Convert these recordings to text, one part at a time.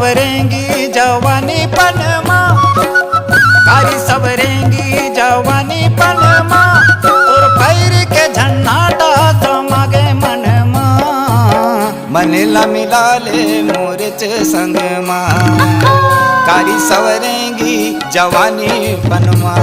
सवरेंगी जवानी पनमा, कारी सवरेंगी जवानी पनमा, और पैर के झन्नाटा समागे मनमा, मनेला मिला ले मोरच संग माँ, कारी सवरेंगी जवानी पनमा।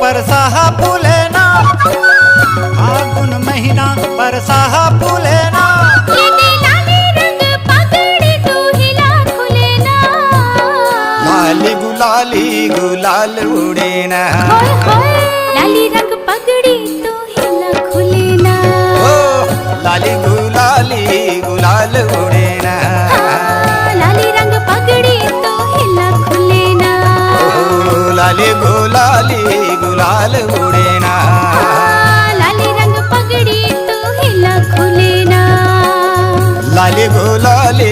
परसाहा फूलेना, फागुन महीना परसाहा फूलेना, लाली रंग पगड़ी तू हिला खुलेना, लाली गुलाली गुलाल उड़ेना, लाली रंग पगड़ी तू हिला खुलेना, ओ लाली गुलाली गुलाल उड़ेना, लाली रंग पगड़ी तू हिला खुलेना, ओ लाली गुलाली गुलाल उड़ेना, लाली रंग पगड़ी तू हिला खुलेना, लाली गुलाली